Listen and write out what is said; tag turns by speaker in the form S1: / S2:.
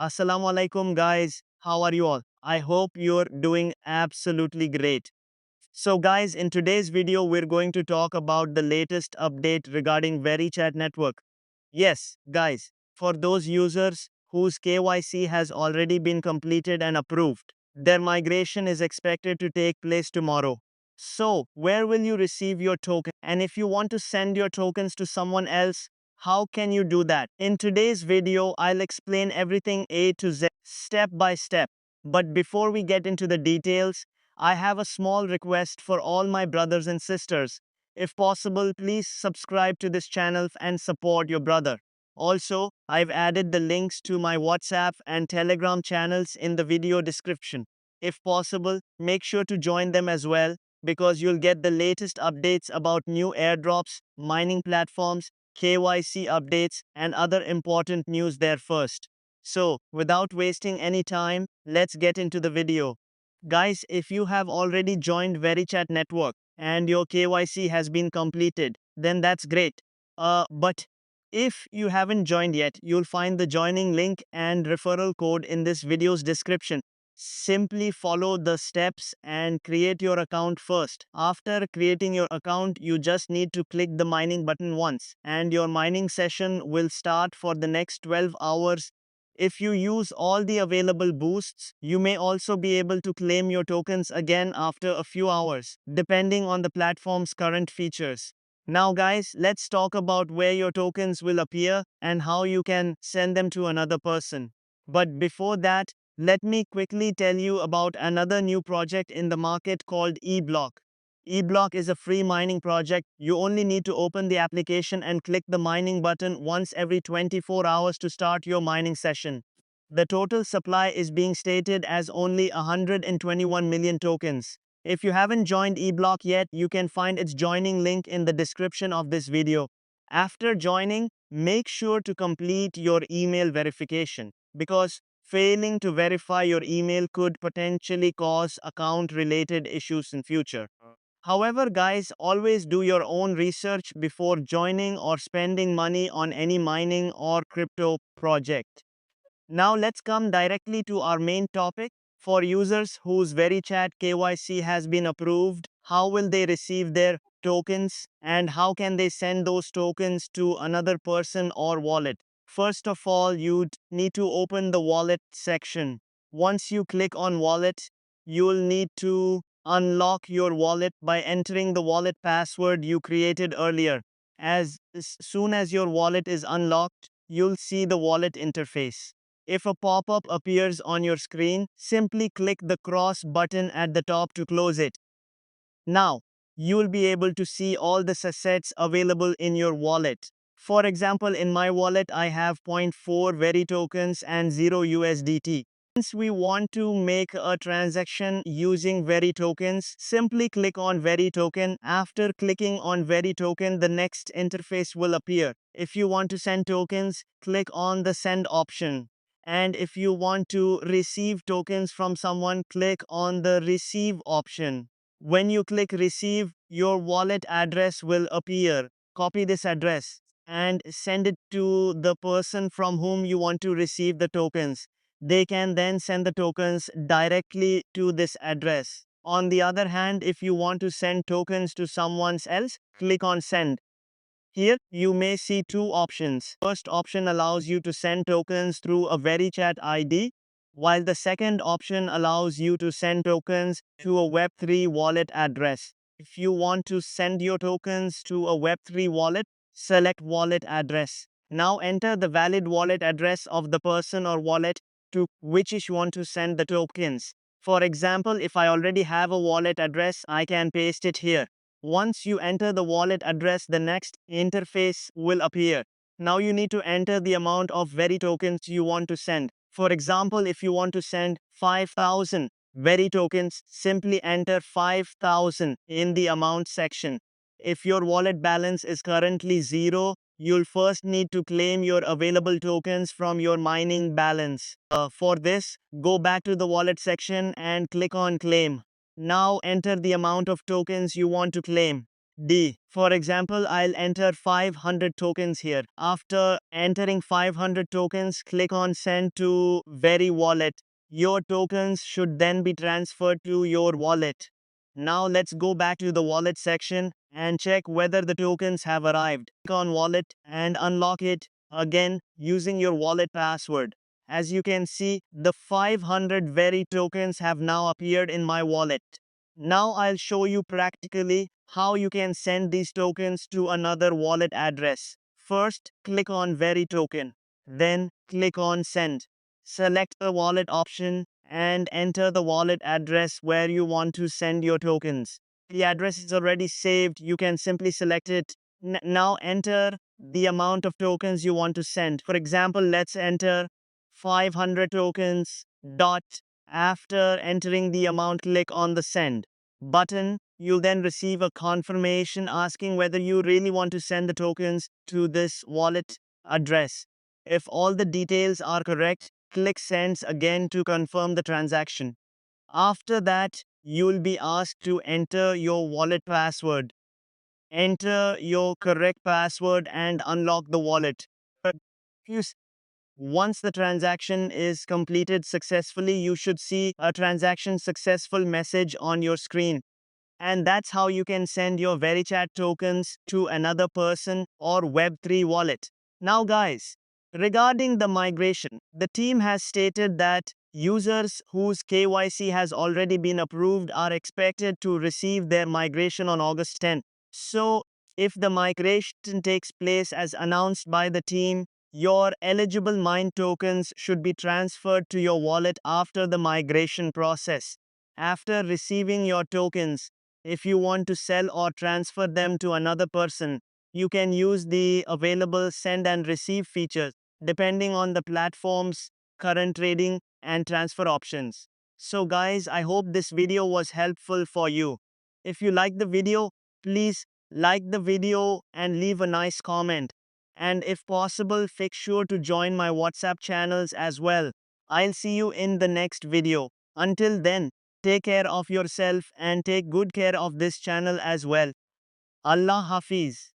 S1: Assalamu alaikum, guys. How are you all? I hope you're doing absolutely great. So, guys, in today's video, we're going to talk about the latest update regarding VeryChat network. Yes, guys, for those users whose KYC has already been completed and approved, their migration is expected to take place tomorrow. So, where will you receive your token? And if you want to send your tokens to someone else, how can you do that? In today's video, I'll explain everything A to Z, step by step. But before we get into the details, I have a small request for all my brothers and sisters. If possible, please subscribe to this channel and support your brother. Also, I've added the links to my WhatsApp and Telegram channels in the video description. If possible, make sure to join them as well because you'll get the latest updates about new airdrops, mining platforms, KYC updates, and other important news there first. So, without wasting any time, let's get into the video. Guys, if you have already joined VeryChat network and your KYC has been completed, then that's great. But if you haven't joined yet, you'll find the joining link and referral code in this video's description. Simply follow the steps and create your account first. After creating your account, you just need to click the mining button once, and your mining session will start for the next 12 hours. If you use all the available boosts, you may also be able to claim your tokens again after a few hours, depending on the platform's current features. Now guys, let's talk about where your tokens will appear and how you can send them to another person. But before that, let me quickly tell you about another new project in the market called eBlock. eBlock is a free mining project. You only need to open the application and click the mining button once every 24 hours to start your mining session. The total supply is being stated as only 121 million tokens. If you haven't joined eBlock yet, you can find its joining link in the description of this video. After joining, make sure to complete your email verification because failing to verify your email could potentially cause account-related issues in future. However, guys, always do your own research before joining or spending money on any mining or crypto project. Now let's come directly to our main topic. For users whose VeryChat KYC has been approved, how will they receive their tokens and how can they send those tokens to another person or wallet? First of all, you'd need to open the wallet section. Once you click on wallet, you'll need to unlock your wallet by entering the wallet password you created earlier. As soon as your wallet is unlocked, you'll see the wallet interface. If a pop-up appears on your screen, simply click the cross button at the top to close it. Now, you'll be able to see all the assets available in your wallet. For example, in my wallet, I have zero point 0.4 Very tokens and 0 USDT. Since we want to make a transaction using Very tokens, simply click on Very token. After clicking on Very token, the next interface will appear. If you want to send tokens, click on the send option. And if you want to receive tokens from someone, click on the receive option. When you click receive, your wallet address will appear. Copy this address and send it to the person from whom you want to receive the tokens. They can then send the tokens directly to this address. On the other hand, if you want to send tokens to someone else, click on send. Here, you may see two options. First option allows you to send tokens through a VeryChat ID, while the second option allows you to send tokens to a Web3 wallet address. If you want to send your tokens to a Web3 wallet, select wallet address. Now enter the valid wallet address of the person or wallet to which you want to send the tokens. For example, if I already have a wallet address, I can paste it here. Once you enter the wallet address, the next interface will appear. Now you need to enter the amount of Very tokens you want to send. For example, if you want to send 5,000 Very tokens, simply enter 5,000 in the amount section. If your wallet balance is currently zero, you'll first need to claim your available tokens from your mining balance. For this, go back to the wallet section and click on claim. Now enter the amount of tokens you want to claim. D. For example, I'll enter 500 tokens here. After entering 500 tokens, click on Send to Very Wallet. Your tokens should then be transferred to your wallet. Now let's go back to the wallet section and check whether the tokens have arrived. Click on Wallet and unlock it again using your wallet password. As you can see, the 500 Very tokens have now appeared in my wallet. Now I'll show you practically how you can send these tokens to another wallet address. First, click on Very Token. Then click on Send. Select the wallet option and enter the wallet address where you want to send your tokens. The address is already saved. You can simply select it. Now enter the amount of tokens you want to send. For example, let's enter 500 tokens. Dot. After entering the amount, click on the Send button. You'll then receive a confirmation asking whether you really want to send the tokens to this wallet address. If all the details are correct, click Send again to confirm the transaction. After that, you'll be asked to enter your wallet password. Enter your correct password and unlock the wallet. Once the transaction is completed successfully, you should see a transaction successful message on your screen. And that's how you can send your VeryChat tokens to another person or Web3 wallet. Now, guys, regarding the migration, the team has stated that users whose KYC has already been approved are expected to receive their migration on August 10th. So, if the migration takes place as announced by the team, your eligible mine tokens should be transferred to your wallet after the migration process. After receiving your tokens, if you want to sell or transfer them to another person, you can use the available send and receive features depending on the platform's current trading and transfer options. So guys, I hope this video was helpful for you. If you like the video, please like the video and leave a nice comment. And if possible, make sure to join my WhatsApp channels as well. I'll see you in the next video. Until then, take care of yourself and take good care of this channel as well. Allah Hafiz.